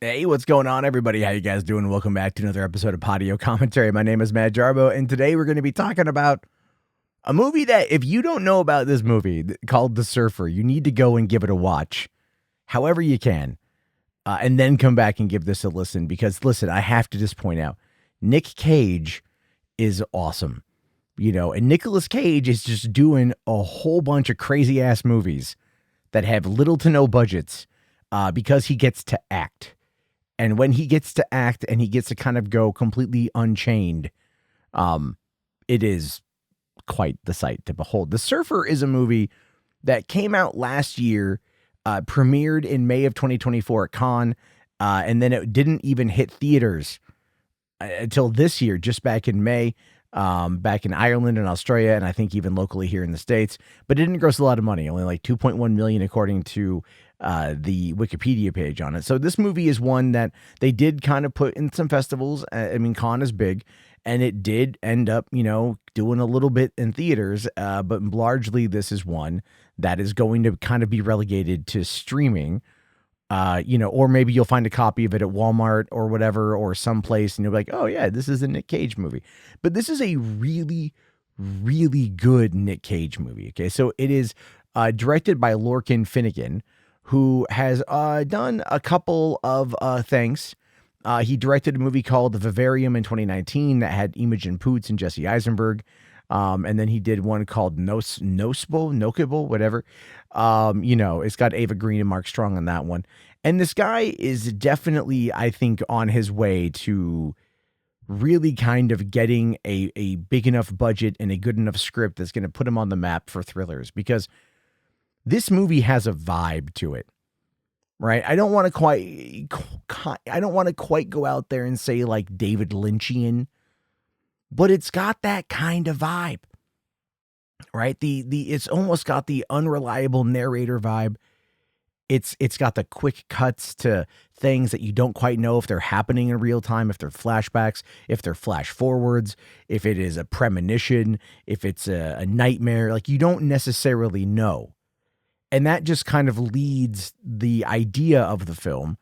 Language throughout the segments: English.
Hey, what's going on, everybody? How you guys doing? Welcome back to another episode of Patio Commentary. My name is Matt Jarbo, and today we're going to be talking about a movie that, if you don't know about this movie called The Surfer, you need to go and give it a watch, however you can, and then come back and give this a listen. Because, listen, I have to just point out, Nick Cage is awesome, and Nicolas Cage is just doing a whole bunch of crazy ass movies that have little to no budgets because he gets to act. And when he gets to act and he gets to kind of go completely unchained, it is quite the sight to behold. The Surfer is a movie that came out last year, premiered in May of 2024 at Cannes, and then it didn't even hit theaters until this year, just back in May, back in Ireland and Australia, and I think even locally here in the States. But it didn't gross a lot of money, only like 2.1 million according to the Wikipedia page on it. So this movie is one that they did kind of put in some festivals. I mean, Cannes is big, and it did end up, doing a little bit in theaters. But largely, this is one that is going to kind of be relegated to streaming. Or maybe you'll find a copy of it at Walmart or whatever, or someplace, and you'll be like, oh yeah, this is a Nick Cage movie. But this is a really, really good Nick Cage movie. Okay. So it is directed by Lorcan Finnegan, who has done a couple of things. He directed a movie called The Vivarium in 2019 that had Imogen Poots and Jesse Eisenberg. And then he did one called Nokable, whatever. It's got Ava Green and Mark Strong on that one. And this guy is definitely, I think, on his way to really kind of getting a big enough budget and a good enough script that's going to put him on the map for thrillers, because this movie has a vibe to it, right? I don't want to quite go out there and say like David Lynchian, but it's got that kind of vibe, right? It's almost got the unreliable narrator vibe. It's got the quick cuts to things that you don't quite know if they're happening in real time, if they're flashbacks, if they're flash forwards, if it is a premonition, if it's a nightmare. Like, you don't necessarily know. And that just kind of leads the idea of the film,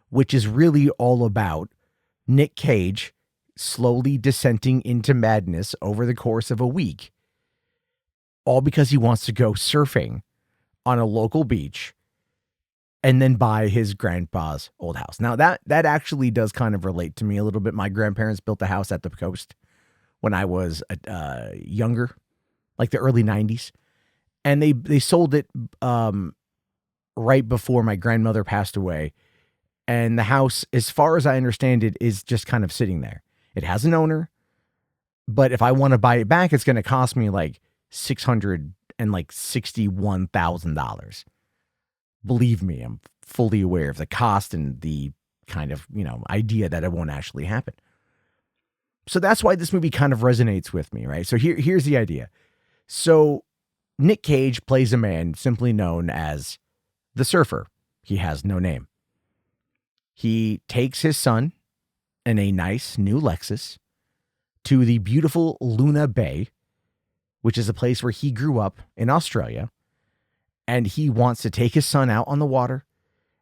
which is really all about Nick Cage slowly descending into madness over the course of a week, all because he wants to go surfing on a local beach and then buy his grandpa's old house. Now, that actually does kind of relate to me a little bit. My grandparents built a house at the coast when I was younger, like the early 90s. And they sold it right before my grandmother passed away. And the house, as far as I understand it, is just kind of sitting there. It has an owner, but if I want to buy it back, it's going to cost me like $661,000. Believe me, I'm fully aware of the cost and the kind of, idea that it won't actually happen. So that's why this movie kind of resonates with me, right? So here's the idea. So Nick Cage plays a man simply known as the Surfer. He has no name. He takes his son in a nice new Lexus to the beautiful Luna Bay, which is a place where he grew up in Australia. And he wants to take his son out on the water,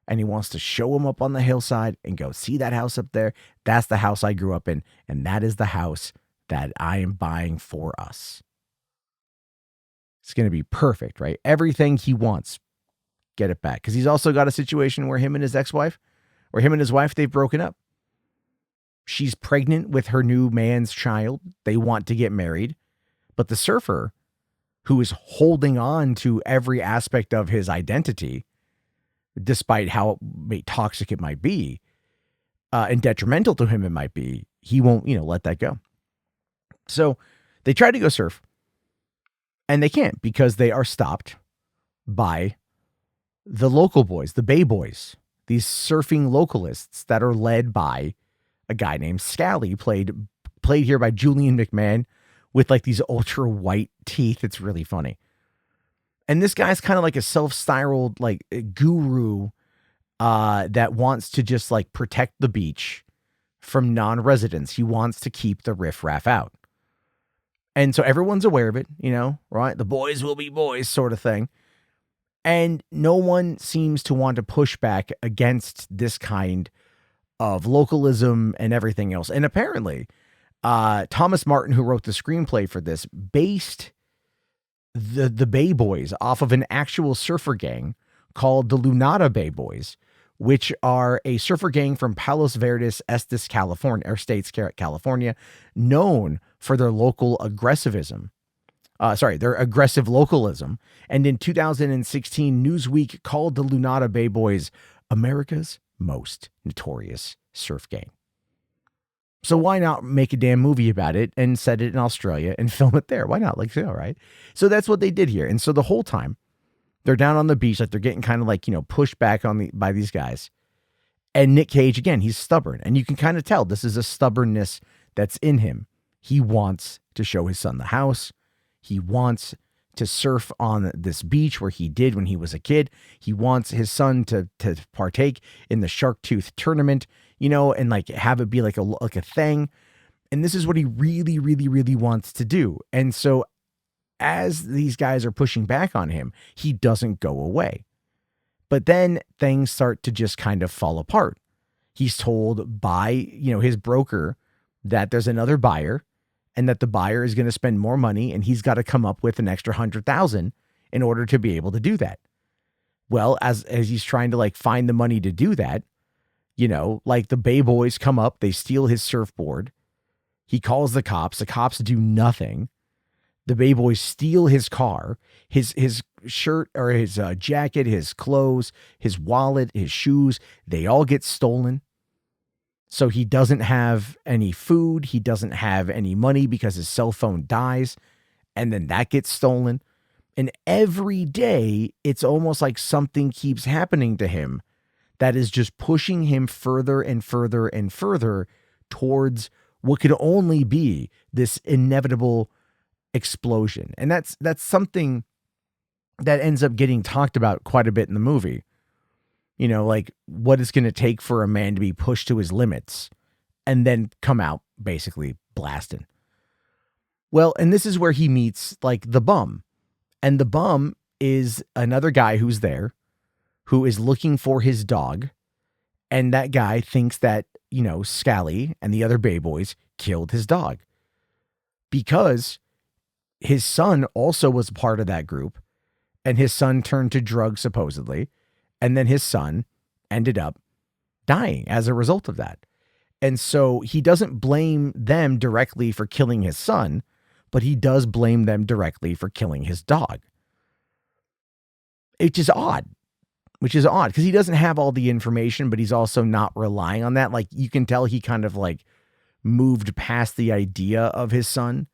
and he wants to show him up on the hillside and go, see that house up there? That's the house I grew up in. And that is the house that I am buying for us. It's going to be perfect, right? Everything he wants, get it back. Because he's also got a situation where him and his wife, they've broken up. She's pregnant with her new man's child. They want to get married. But the Surfer, who is holding on to every aspect of his identity, despite how toxic it might be, and detrimental to him it might be, he won't, let that go. So they try to go surf, and they can't, because they are stopped by the local boys, the Bay Boys, these surfing localists that are led by a guy named Scally, played here by Julian McMahon, with like these ultra white teeth. It's really funny. And this guy's kind of like a self-styled like guru that wants to just like protect the beach from non-residents. He wants to keep the riffraff out. And so everyone's aware of it, right? The boys will be boys sort of thing. And no one seems to want to push back against this kind of localism and everything else. And apparently, Thomas Martin, who wrote the screenplay for this, based the Bay Boys off of an actual surfer gang called the Lunada Bay Boys, which are a surfer gang from Palos Verdes Estes, California, or States, California, known for their local aggressivism. Their aggressive localism. And in 2016, Newsweek called the Lunada Bay Boys America's most notorious surf gang. So why not make a damn movie about it and set it in Australia and film it there? Why not? Like, right? So that's what they did here. And so the whole time they're down on the beach, like they're getting kind of like, pushed back by these guys. And Nick Cage, again, he's stubborn. And you can kind of tell this is a stubbornness that's in him. He wants to show his son the house. He wants to surf on this beach where he did when he was a kid. He wants his son to partake in the Shark Tooth tournament, and like have it be like a thing. And this is what he really, really, really wants to do. And so as these guys are pushing back on him, he doesn't go away. But then things start to just kind of fall apart. He's told by, his broker that there's another buyer, and that the buyer is going to spend more money, and he's got to come up with an extra 100,000 in order to be able to do that. Well, as he's trying to like find the money to do that, like the Bay Boys come up, they steal his surfboard. He calls the cops. The cops do nothing. The Bay Boys steal his car, his shirt or his jacket, his clothes, his wallet, his shoes. They all get stolen. So he doesn't have any food. He doesn't have any money because his cell phone dies. And then that gets stolen. And every day, it's almost like something keeps happening to him that is just pushing him further and further and further towards what could only be this inevitable explosion. And that's something that ends up getting talked about quite a bit in the movie. Like what it's going to take for a man to be pushed to his limits and then come out basically blasting. Well, and this is where he meets like the bum. And the bum is another guy who's there who is looking for his dog. And that guy thinks that, Scally and the other Bay Boys killed his dog because his son also was part of that group. And his son turned to drugs supposedly. And then his son ended up dying as a result of that. And so he doesn't blame them directly for killing his son, but he does blame them directly for killing his dog. Which is odd because he doesn't have all the information, but he's also not relying on that. Like you can tell he kind of like moved past the idea of his son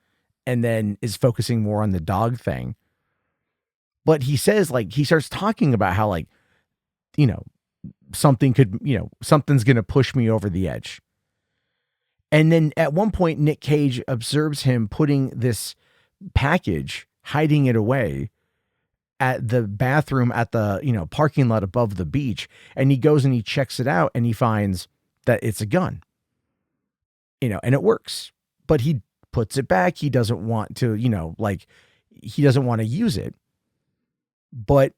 and then is focusing more on the dog thing. But he says like, he starts talking about how like, something's going to push me over the edge. And then at one point, Nick Cage observes him putting this package, hiding it away at the bathroom at the, parking lot above the beach. And he goes and he checks it out and he finds that it's a gun, and it works, but he puts it back. He doesn't want to, he doesn't want to use it, but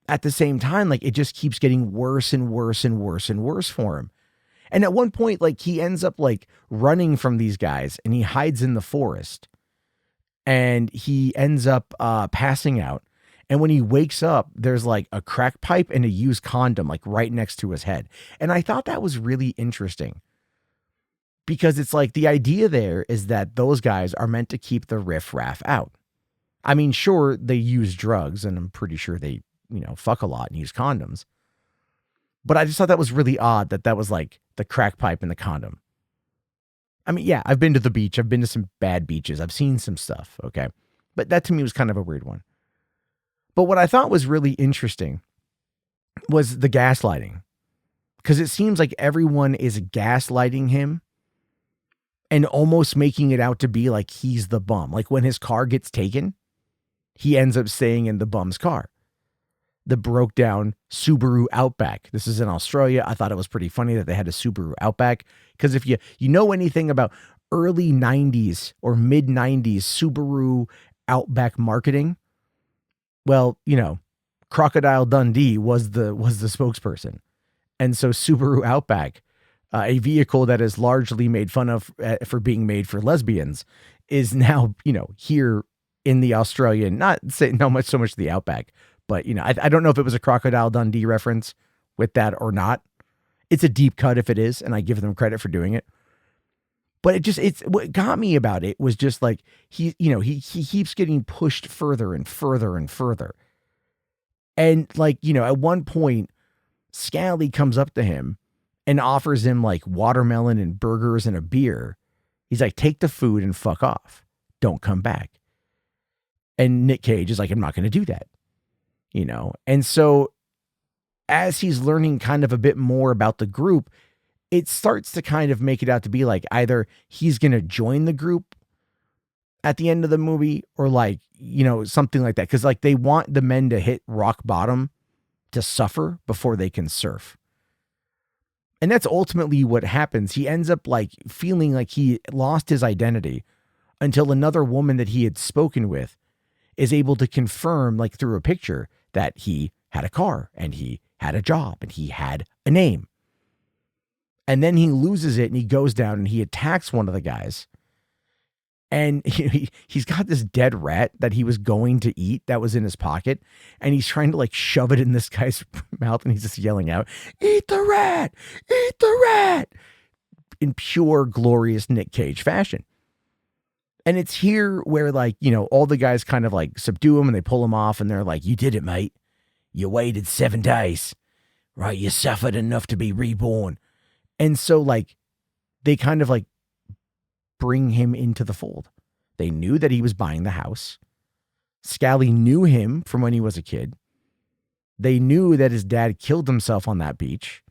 at the same time, like it just keeps getting worse and worse and worse and worse for him. And at one point, like he ends up like running from these guys and he hides in the forest and he ends up passing out. And when he wakes up, there's like a crack pipe and a used condom, like right next to his head. And I thought that was really interesting because it's like the idea there is that those guys are meant to keep the riff-raff out. I mean, sure, they use drugs and I'm pretty sure they, fuck a lot and use condoms. But I just thought that was really odd that was like the crack pipe and the condom. I mean, yeah, I've been to the beach. I've been to some bad beaches. I've seen some stuff. Okay. But that to me was kind of a weird one. But what I thought was really interesting was the gaslighting. Because it seems like everyone is gaslighting him and almost making it out to be like he's the bum. Like when his car gets taken, he ends up staying in the bum's car. The broke down Subaru Outback. This is in Australia. I thought it was pretty funny that they had a Subaru Outback because if you know anything about early 90s or mid 90s Subaru Outback marketing, well, Crocodile Dundee was the spokesperson. And so Subaru Outback a vehicle that is largely made fun of for being made for lesbians, is now, here in the Australian, not so much the outback, but, I don't know if it was a Crocodile Dundee reference with that or not. It's a deep cut if it is, and I give them credit for doing it. But it's what got me about it was just like he keeps getting pushed further and further and further. And at one point, Scally comes up to him and offers him like watermelon and burgers and a beer. He's like, take the food and fuck off. Don't come back. And Nick Cage is like, I'm not going to do that. And so as he's learning kind of a bit more about the group, it starts to kind of make it out to be like either he's going to join the group at the end of the movie or something like that. Cause they want the men to hit rock bottom to suffer before they can surf. And that's ultimately what happens. He ends up feeling like he lost his identity until another woman that he had spoken with is able to confirm through a picture that he had a car and he had a job and he had a name. And then he loses it and he goes down and he attacks one of the guys. And he's got this dead rat that he was going to eat that was in his pocket. And he's trying to shove it in this guy's mouth. And he's just yelling out, eat the rat, eat the rat, in pure, glorious Nick Cage fashion. And it's here where all the guys kind of subdue him and they pull him off. And they're like, you did it, mate. You waited 7 days, right? You suffered enough to be reborn. And so they kind of bring him into the fold. They knew that he was buying the house. Scally knew him from when he was a kid. They knew that his dad killed himself on that beach.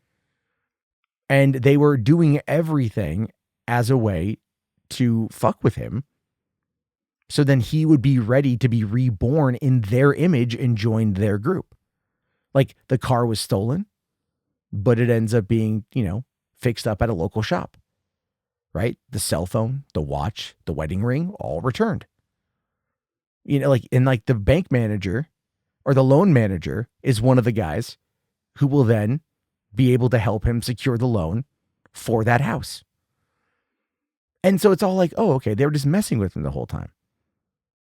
And they were doing everything as a way to fuck with him. So then he would be ready to be reborn in their image and join their group. The car was stolen, but it ends up being, fixed up at a local shop, right? The cell phone, the watch, the wedding ring, all returned. The bank manager or the loan manager is one of the guys who will then be able to help him secure the loan for that house. And so it's all oh, okay, they were just messing with him the whole time.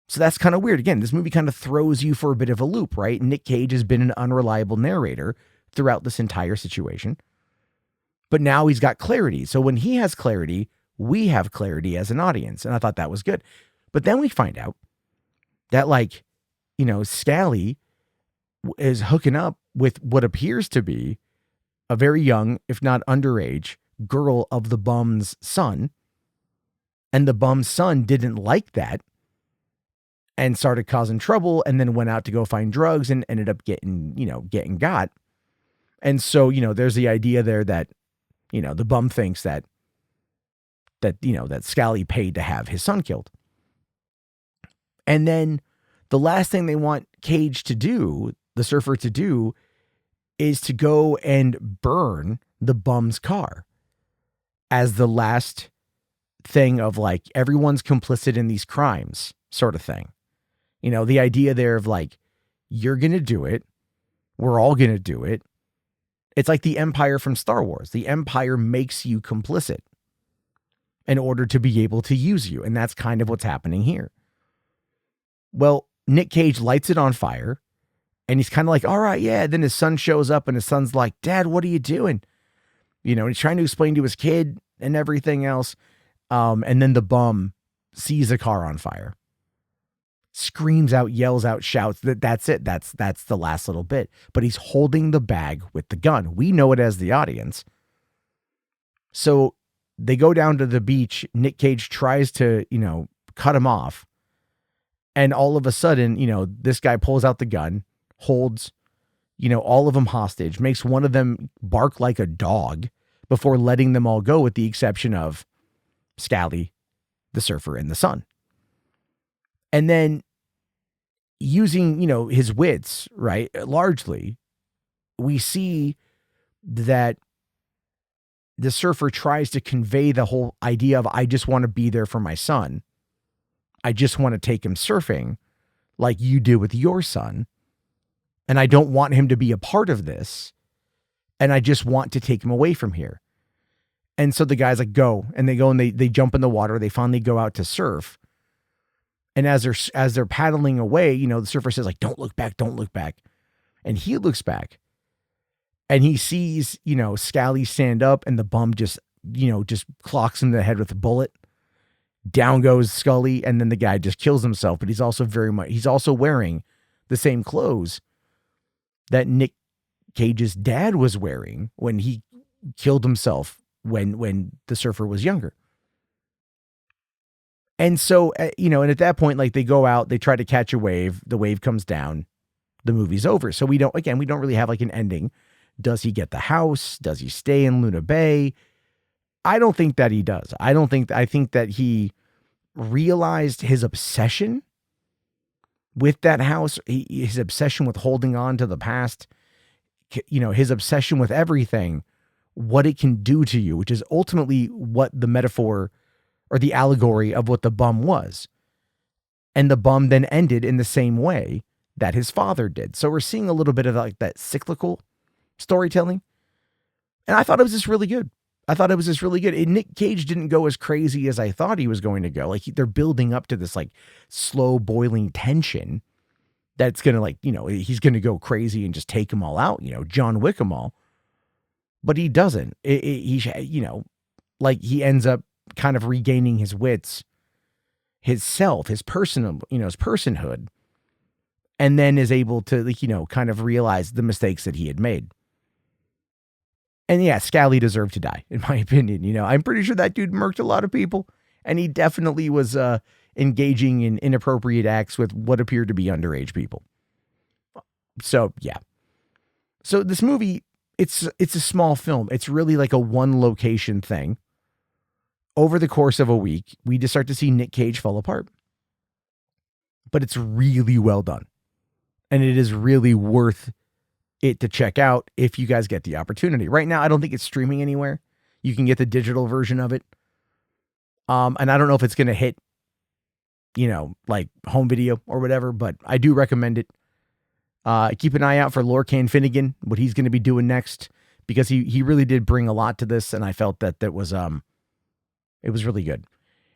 So that's kind of weird. Again, this movie kind of throws you for a bit of a loop, right? Nick Cage has been an unreliable narrator throughout this entire situation. But now he's got clarity. So when he has clarity, we have clarity as an audience. And I thought that was good. But then we find out that Scally is hooking up with what appears to be a very young, if not underage, girl of the bum's son. And the bum's son didn't like that and started causing trouble and then went out to go find drugs and ended up getting got. And so, there's the idea there that, the bum thinks that Scally paid to have his son killed. And then the last thing they want Cage to do, the surfer to do, is to go and burn the bum's car as the last thing of everyone's complicit in these crimes sort of thing. The idea there of you're going to do it. We're all going to do it. It's like the Empire from Star Wars. The Empire makes you complicit in order to be able to use you. And that's kind of what's happening here. Well, Nick Cage lights it on fire and he's kind of all right, yeah. Then his son shows up and his son's like, Dad, what are you doing? And he's trying to explain to his kid and everything else. And then the bum sees the car on fire, screams out, yells out, shouts. That's it. That's the last little bit. But he's holding the bag with the gun. We know it as the audience. So they go down to the beach. Nick Cage tries to, cut him off. And all of a sudden, this guy pulls out the gun, holds, all of them hostage, makes one of them bark like a dog before letting them all go, with the exception of Scally, the surfer, and the son. And then using, his wits, right, largely, we see that the surfer tries to convey the whole idea of, I just want to be there for my son. I just want to take him surfing like you do with your son. And I don't want him to be a part of this. And I just want to take him away from here. And so the guys like go and they jump in the water. They finally go out to surf. And as they're paddling away, you know, the surfer says like, don't look back, don't look back. And he looks back and he sees, you know, Scally stand up and the bum just clocks him in the head with a bullet. Down goes Scully. And then the guy just kills himself. But he's also wearing the same clothes that Nick Cage's dad was wearing when he killed himself when the surfer was younger. And so, and at that point, like they go out, they try to catch a wave. The wave comes down. The movie's over. So we don't really have like an ending. Does he get the house? Does he stay in Luna Bay? I don't think that he does. I think that he realized his obsession with that house, his obsession with holding on to the past, his obsession with everything, what it can do to you, which is ultimately what the metaphor or the allegory of what the bum was. And the bum then ended in the same way that his father did. So we're seeing a little bit of like that cyclical storytelling. And I thought it was just really good. And Nick Cage didn't go as crazy as I thought he was going to go. Like they're building up to this like slow boiling tension that's going to he's going to go crazy and just take them all out, John Wick them all. But he doesn't. He ends up kind of regaining his wits, his self, his personal, his personhood, and then is able to, kind of realize the mistakes that he had made. And yeah, Scally deserved to die, in my opinion. I'm pretty sure that dude murked a lot of people, and he definitely was engaging in inappropriate acts with what appeared to be underage people. So yeah. So this movie, it's a small film. It's really like a one location thing. Over the course of a week, we just start to see Nick Cage fall apart. But it's really well done. And it is really worth it to check out if you guys get the opportunity. Right now, I don't think it's streaming anywhere. You can get the digital version of it. And I don't know if it's going to hit, like home video or whatever, but I do recommend it. Keep an eye out for Lorcan Finnegan, what he's going to be doing next, because he really did bring a lot to this. And I felt that was, it was really good.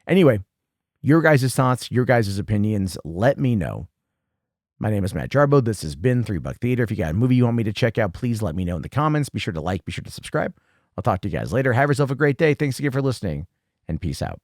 Anyway, your guys' thoughts, your guys' opinions, let me know. My name is Matt Jarbo. This has been $3 Theater. If you got a movie you want me to check out, please let me know in the comments. Be sure to like, be sure to subscribe. I'll talk to you guys later. Have yourself a great day. Thanks again for listening, and peace out.